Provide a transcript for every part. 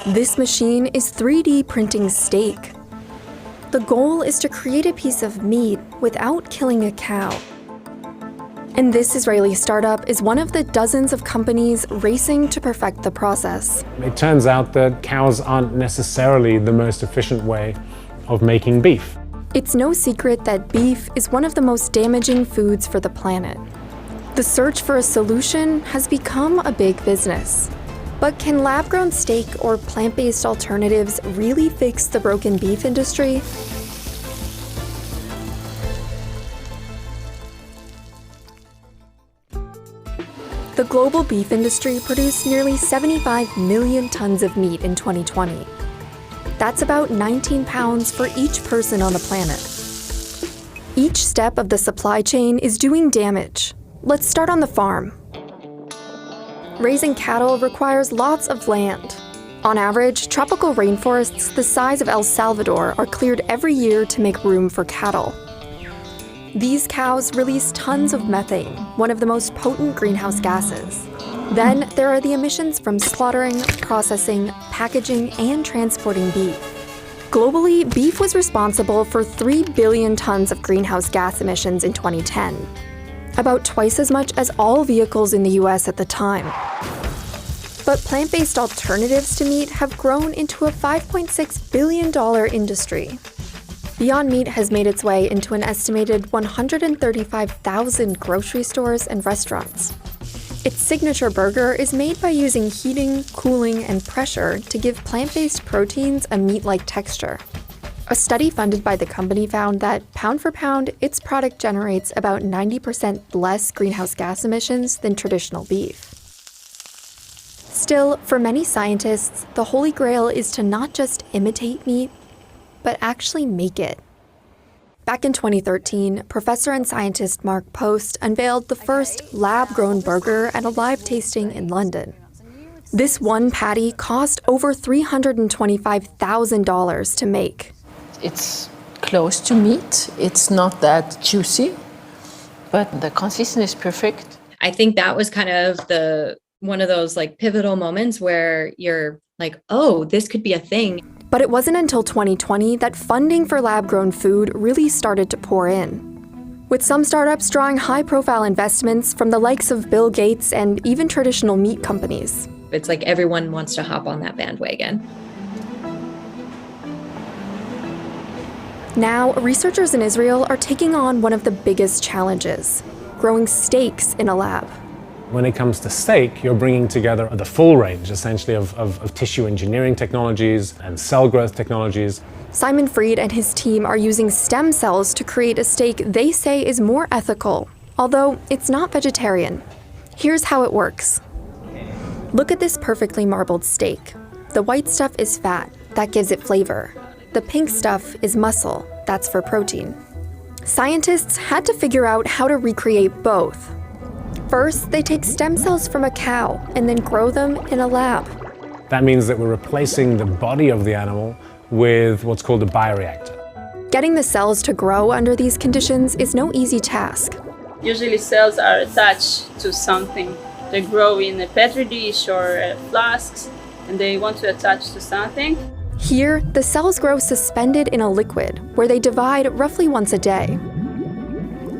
This machine is 3D printing steak. The goal is to create a piece of meat without killing a cow. And this Israeli startup is one of the dozens of companies racing to perfect the process. It turns out that cows aren't necessarily the most efficient way of making beef. It's no secret that beef is one of the most damaging foods for the planet. The search for a solution has become a big business. But can lab-grown steak or plant-based alternatives really fix the broken beef industry? The global beef industry produced nearly 75 million tons of meat in 2020. That's about 19 pounds for each person on the planet. Each step of the supply chain is doing damage. Let's start on the farm. Raising cattle requires lots of land. On average, tropical rainforests the size of El Salvador are cleared every year to make room for cattle. These cows release tons of methane, one of the most potent greenhouse gases. Then there are the emissions from slaughtering, processing, packaging, and transporting beef. Globally, beef was responsible for 3 billion tons of greenhouse gas emissions in 2010. About twice as much as all vehicles in the US at the time. But plant-based alternatives to meat have grown into a $5.6 billion industry. Beyond Meat has made its way into an estimated 135,000 grocery stores and restaurants. Its signature burger is made by using heating, cooling, and pressure to give plant-based proteins a meat-like texture. A study funded by the company found that, pound for pound, its product generates about 90% less greenhouse gas emissions than traditional beef. Still, for many scientists, the holy grail is to not just imitate meat, but actually make it. Back in 2013, professor and scientist Mark Post unveiled the first lab-grown burger at a live tasting in London. This one patty cost over $325,000 to make. It's close to meat. It's not that juicy, but the consistency is perfect. I think that was kind of one of those pivotal moments where you're like, oh, this could be a thing. But it wasn't until 2020 that funding for lab-grown food really started to pour in. With some startups drawing high-profile investments from the likes of Bill Gates and even traditional meat companies. It's like everyone wants to hop on that bandwagon. Now, researchers in Israel are taking on one of the biggest challenges: growing steaks in a lab. When it comes to steak, you're bringing together the full range, essentially, of tissue engineering technologies and cell growth technologies. Simon Fried and his team are using stem cells to create a steak they say is more ethical, although it's not vegetarian. Here's how it works. Look at this perfectly marbled steak. The white stuff is fat, that gives it flavor. The pink stuff is muscle, that's for protein. Scientists had to figure out how to recreate both. First, they take stem cells from a cow and then grow them in a lab. That means that we're replacing the body of the animal with what's called a bioreactor. Getting the cells to grow under these conditions is no easy task. Usually cells are attached to something. They grow in a petri dish or flasks, and they want to attach to something. Here, the cells grow suspended in a liquid, where they divide roughly once a day.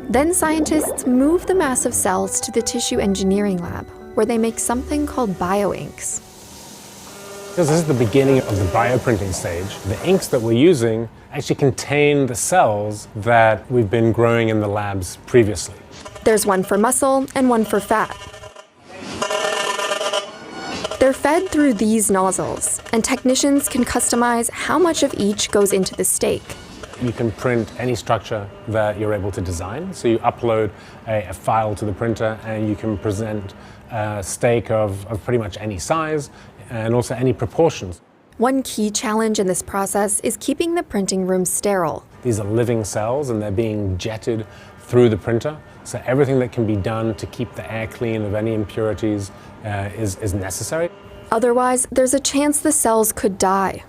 Then scientists move the mass of cells to the tissue engineering lab, where they make something called bioinks. Because this is the beginning of the bioprinting stage, the inks that we're using actually contain the cells that we've been growing in the labs previously. There's one for muscle and one for fat. They're fed through these nozzles, and technicians can customize how much of each goes into the steak. You can print any structure that you're able to design. So you upload a file to the printer and you can present a steak of pretty much any size and also any proportions. One key challenge in this process is keeping the printing room sterile. These are living cells and they're being jetted through the printer. So everything that can be done to keep the air clean of any impurities is necessary. Otherwise, there's a chance the cells could die.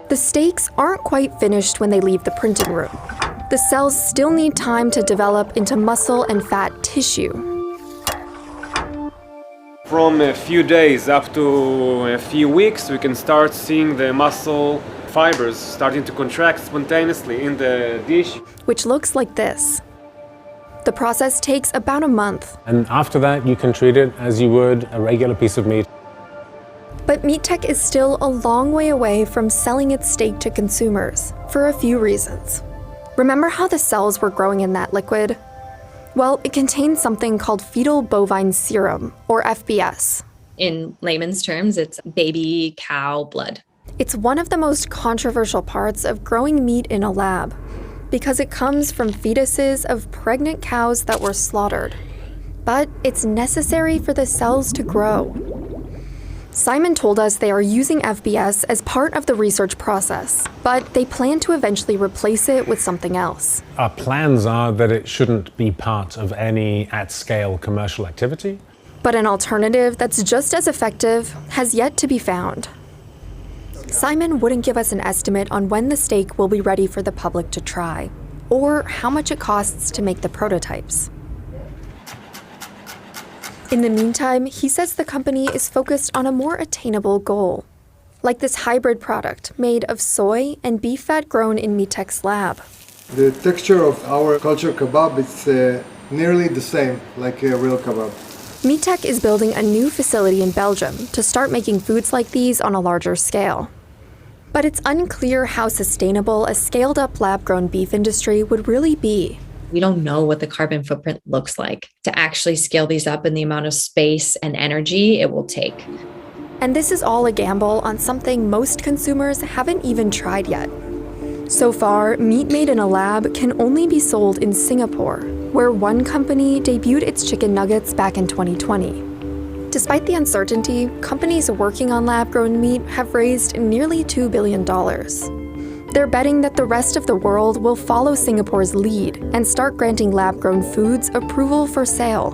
The steaks aren't quite finished when they leave the printing room. The cells still need time to develop into muscle and fat tissue. From a few days up to a few weeks, we can start seeing the muscle fibers starting to contract spontaneously in the dish. Which looks like this. The process takes about a month. And after that, you can treat it as you would a regular piece of meat. But meat tech is still a long way away from selling its steak to consumers for a few reasons. Remember how the cells were growing in that liquid? Well, it contains something called fetal bovine serum, or FBS. In layman's terms, it's baby cow blood. It's one of the most controversial parts of growing meat in a lab because it comes from fetuses of pregnant cows that were slaughtered. But it's necessary for the cells to grow. Simon told us they are using FBS as part of the research process, but they plan to eventually replace it with something else. Our plans are that it shouldn't be part of any at-scale commercial activity. But an alternative that's just as effective has yet to be found. Simon wouldn't give us an estimate on when the steak will be ready for the public to try, or how much it costs to make the prototypes. In the meantime, he says the company is focused on a more attainable goal, like this hybrid product made of soy and beef fat grown in Meatech's lab. The texture of our culture kebab is nearly the same like a real kebab. Meatech is building a new facility in Belgium to start making foods like these on a larger scale. But it's unclear how sustainable a scaled-up lab-grown beef industry would really be. We don't know what the carbon footprint looks like to actually scale these up in the amount of space and energy it will take. And this is all a gamble on something most consumers haven't even tried yet. So far, meat made in a lab can only be sold in Singapore, where one company debuted its chicken nuggets back in 2020. Despite the uncertainty, companies working on lab-grown meat have raised nearly $2 billion. They're betting that the rest of the world will follow Singapore's lead and start granting lab-grown foods approval for sale.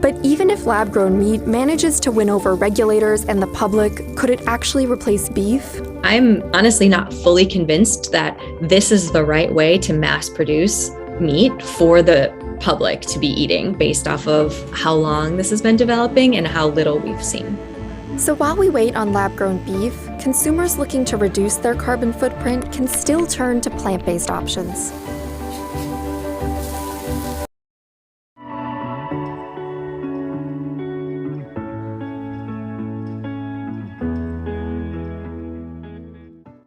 But even if lab-grown meat manages to win over regulators and the public, could it actually replace beef? I'm honestly not fully convinced that this is the right way to mass produce meat for the public to be eating based off of how long this has been developing and how little we've seen. So while we wait on lab-grown beef, consumers looking to reduce their carbon footprint can still turn to plant-based options.